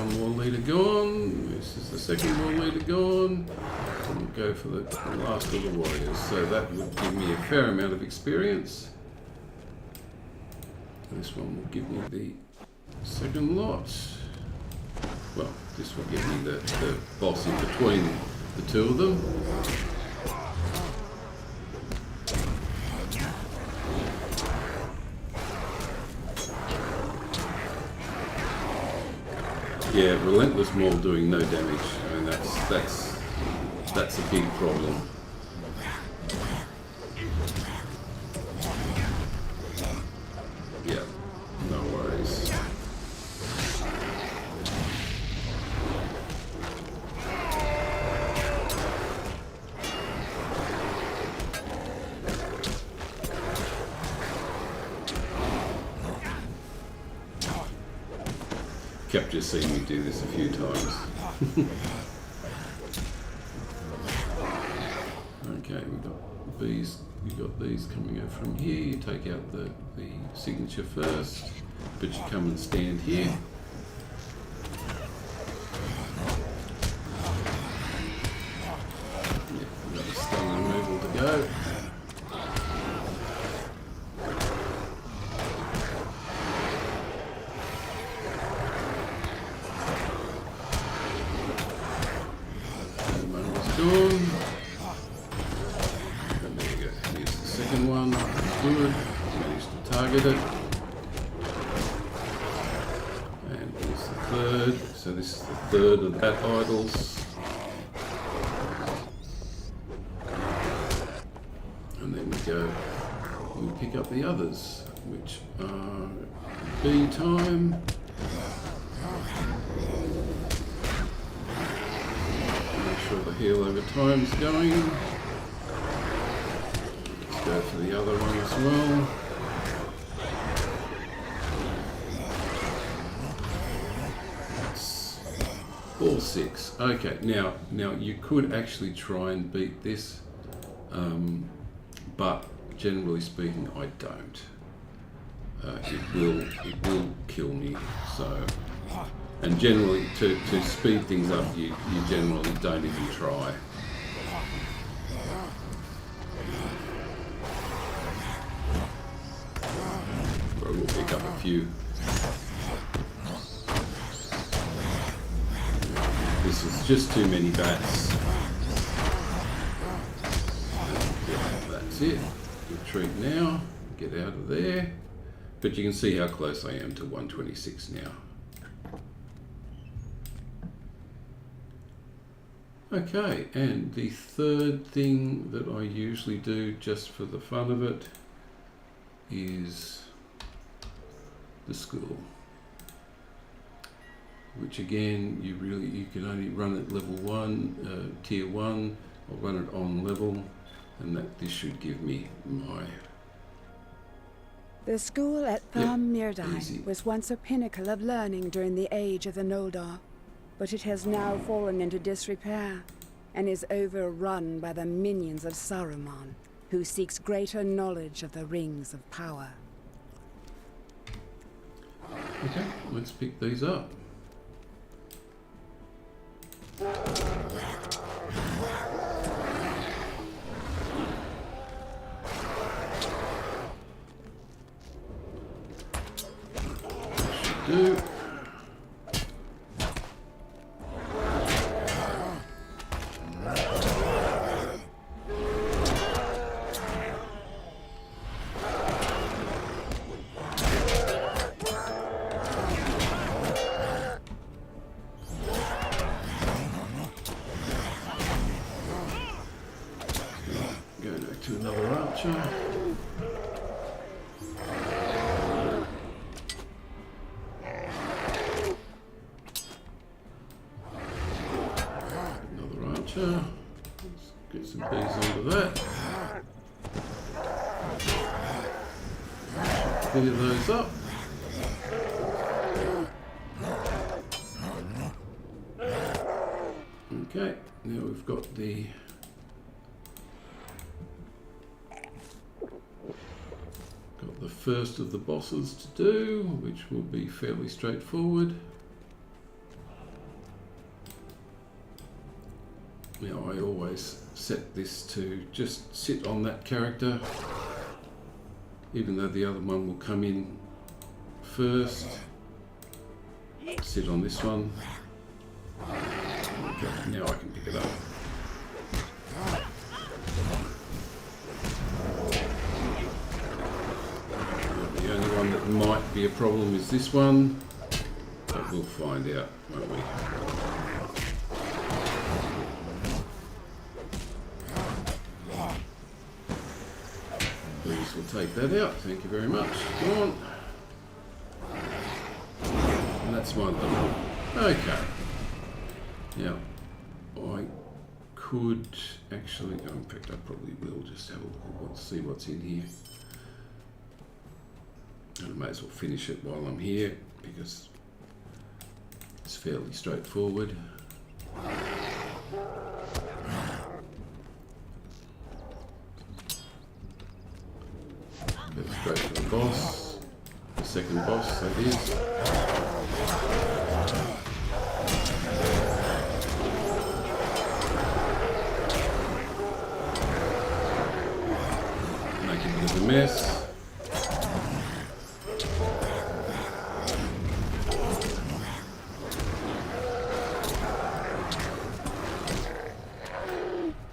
S1: one more leader gone. This is the second more leader gone. And we'll go for the last of the warriors. So that would give me a fair amount of experience. This one will give me the second lot. Well, this will give me the boss in between the two of them. Yeah, Relentless Maul doing no damage. I mean, that's a big problem. Yeah, no worries. Kept just seeing me do this a few times. Okay, we've got these coming out from here. You take out the signature first, but you come and stand here. Yeah, we've got a stun removal to go. And there you go. Here's the second one. Good. Managed to target it. And here's the third. So this is the third of the bat idols. And then we go. We pick up the others, which are B time. Sure the heal over time is going. Let's go for the other one as well. That's all 6. Okay, now you could actually try and beat this, but generally speaking, I don't. It will kill me. So. And generally, to speed things up, you generally don't even try. But we'll pick up a few. This is just too many bats. Yeah, that's it. Retreat now. Get out of there. But you can see how close I am to 126 now. Okay, and the third thing that I usually do just for the fun of it is the school, which again you can only run at level 1, tier 1. I'll run it on level, and this should give me my.
S7: The school at Mirdine was once a pinnacle of learning during the age of the Noldor. But it has now fallen into disrepair and is overrun by the minions of Saruman, who seeks greater knowledge of the rings of power.
S1: Okay, let's pick these up. Should do. To another archer. Another archer. Let's get some bees onto that. Clear those up. Okay, now we've got the first of the bosses to do, which will be fairly straightforward. Now I always set this to just sit on that character, even though the other one will come in first. Sit on this one. Okay, now I can pick it up. The only one that might be a problem is this one, but we'll find out, won't we? Please, we'll take that out. Thank you very much. Go on. And that's my level. Okay. Now, I could actually, in fact, I probably will just have a look at see what's in here. And I may as well finish it while I'm here because it's fairly straightforward. Go straight to the boss, the second boss, that is. Make a bit of a mess.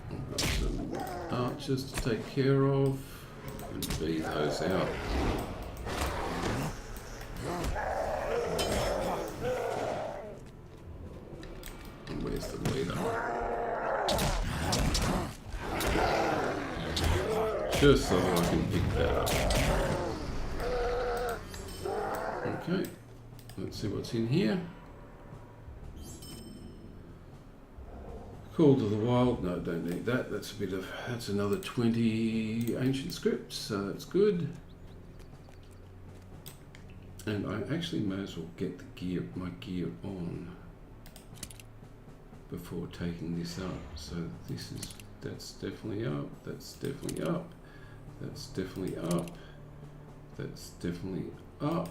S1: I've got some archers to take care of. And beat those out. And where's the leader? Just so I can pick that up. Okay, let's see what's in here. Call to the Wild, no, don't need that. That's another 20 ancient scripts, so that's good. And I actually may as well get my gear on before taking this up. So that's definitely up, that's definitely up, that's definitely up, that's definitely up,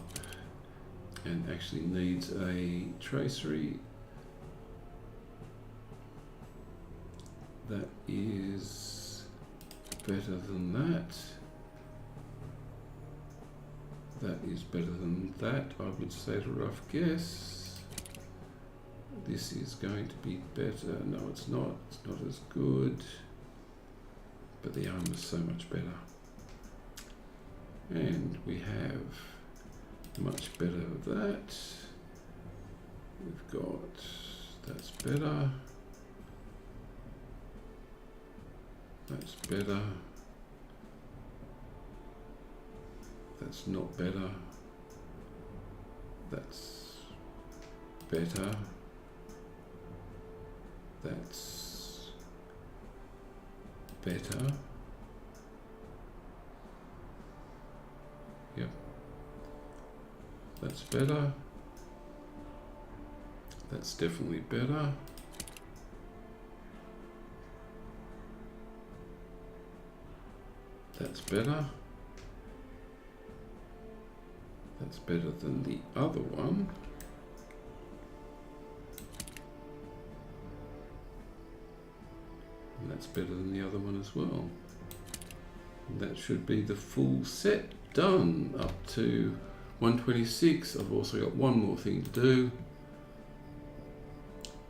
S1: and actually needs a tracery. That is better than that. That is better than that, I would say, at a rough guess. This is going to be better. No, it's not. It's not as good. But the armor is so much better. And we have much better of that. We've got, that's better. That's better. That's not better. That's better. That's better. Yep. That's better. That's definitely better. That's better. That's better than the other one. And that's better than the other one as well. And that should be the full set done up to 126. I've also got one more thing to do.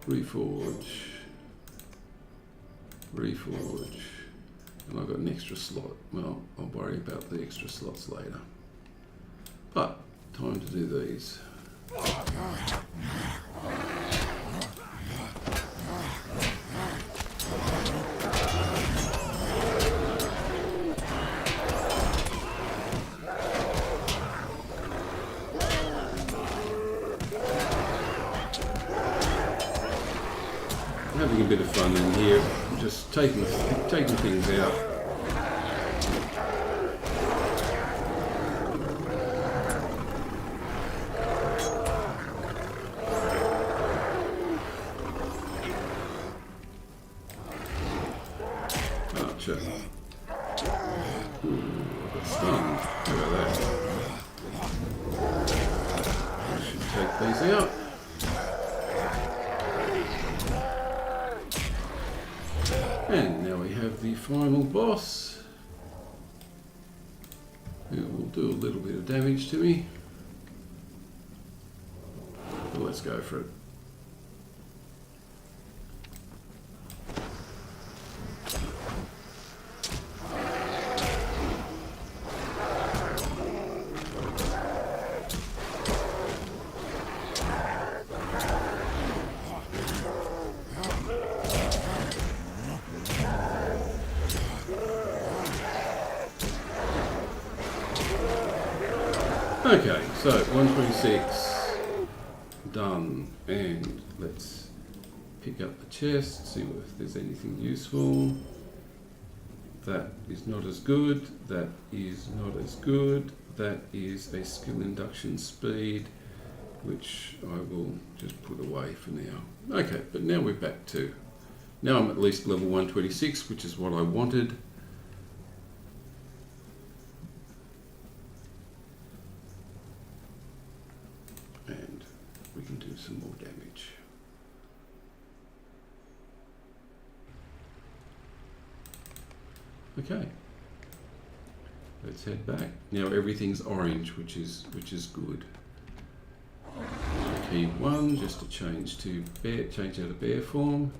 S1: Reforge. Reforge. And I've got an extra slot. Well, I'll worry about the extra slots later. But, time to do these. Having a bit of fun in here, just taking things out. Archer. Ooh, I got stunned. Look at that. I should take these out. have the final boss, who will do a little bit of damage to me. But let's go for it. Okay, so 126 done, and let's pick up the chest, see if there's anything useful. That is not as good, that is not as good, that is a skill induction speed, which I will just put away for now. Okay, but now we're back to, now I'm at least level 126, which is what I wanted. And we can do some more damage. Okay, let's head back. Now everything's orange, which is good. Key 1 just to change to bear, change out of bear form.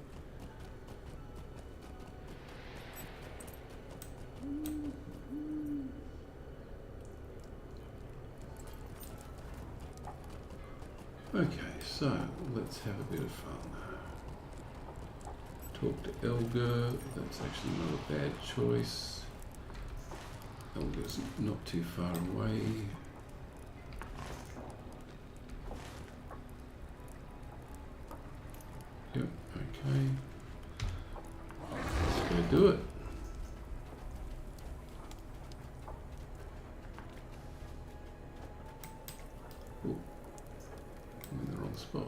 S1: Okay, so let's have a bit of fun. Talk to Elgar, that's actually not a bad choice. Elgar's not too far away. Yep, okay. Let's go do it. Ooh, I'm in the wrong spot.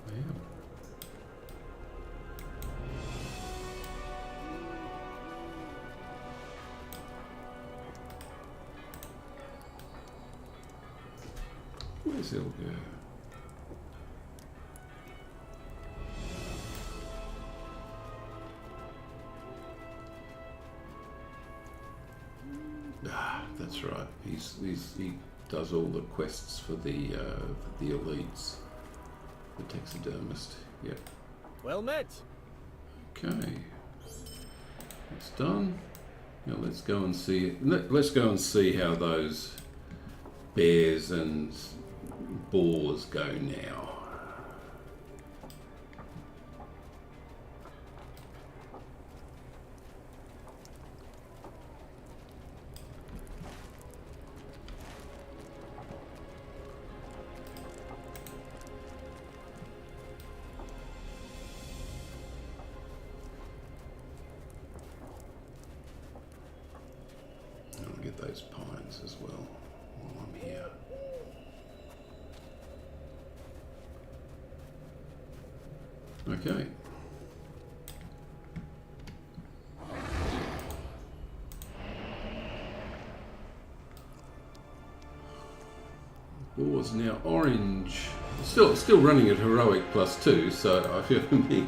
S1: I am. Where's Elgar? Ah, that's right. He does all the quests for the elites. The taxidermist. Yep.
S2: Well met.
S1: Okay. It's done. Now let's go and see. Let's go and see how those bears and boars go now. I'll get those pines as well while I'm here. Okay. Boar's now orange. Still running at heroic +2, so I feel me.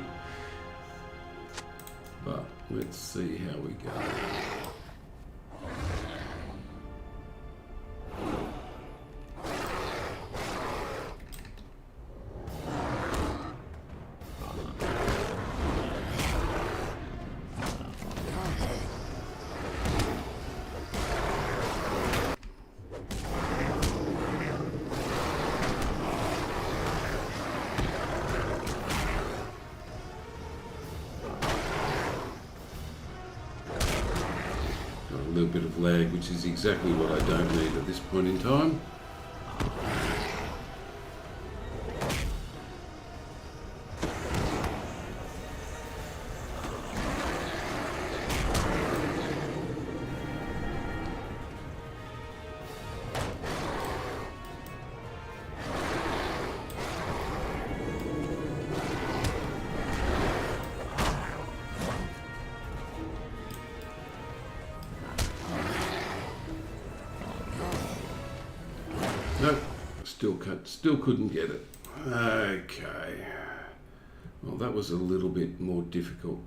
S1: But let's see how we go. A little bit of lag, which is exactly what I don't need at this point in time. Still couldn't get it. Okay. Well, that was a little bit more difficult.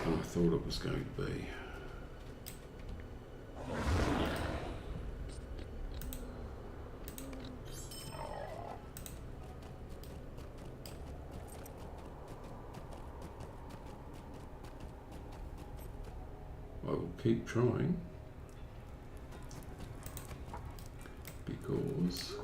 S1: I thought it was going to be. I will keep trying because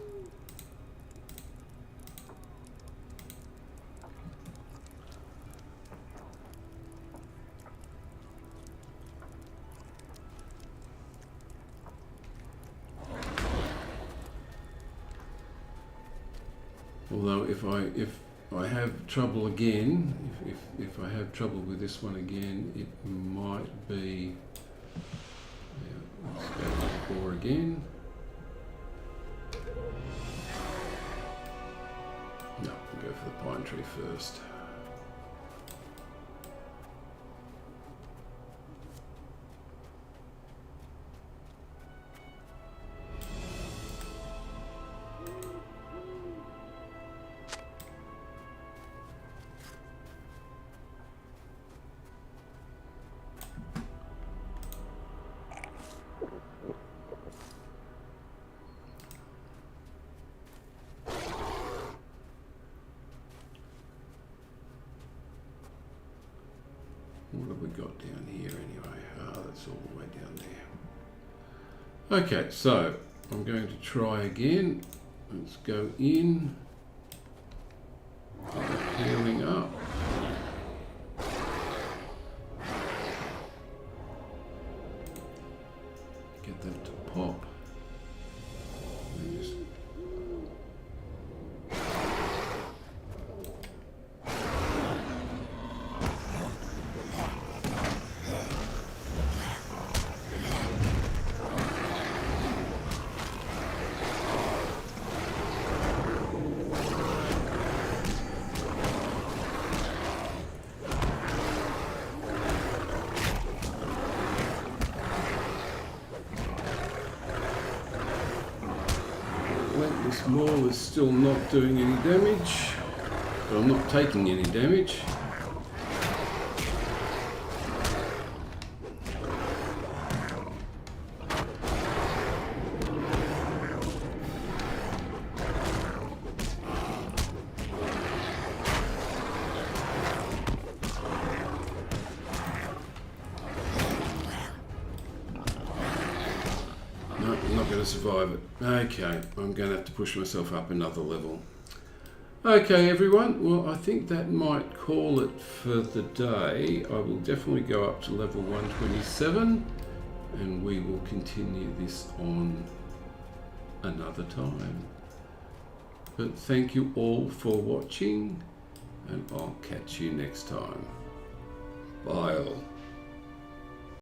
S1: although if I have trouble again, if I have trouble with this one again, it might be, yeah, let's go to 4 again. No, we'll go for the pine tree first. What have we got down here anyway? Ah, that's all the way down there. Okay, so I'm going to try again. Let's go in. Healing up. Get that to pop. And just this maul is still not doing any damage, but I'm not taking any damage. No, I'm not going to survive it. Okay, I'm going to have to push myself up another level. Okay, everyone. Well, I think that might call it for the day. I will definitely go up to level 127, and we will continue this on another time. But thank you all for watching, and I'll catch you next time. Bye all.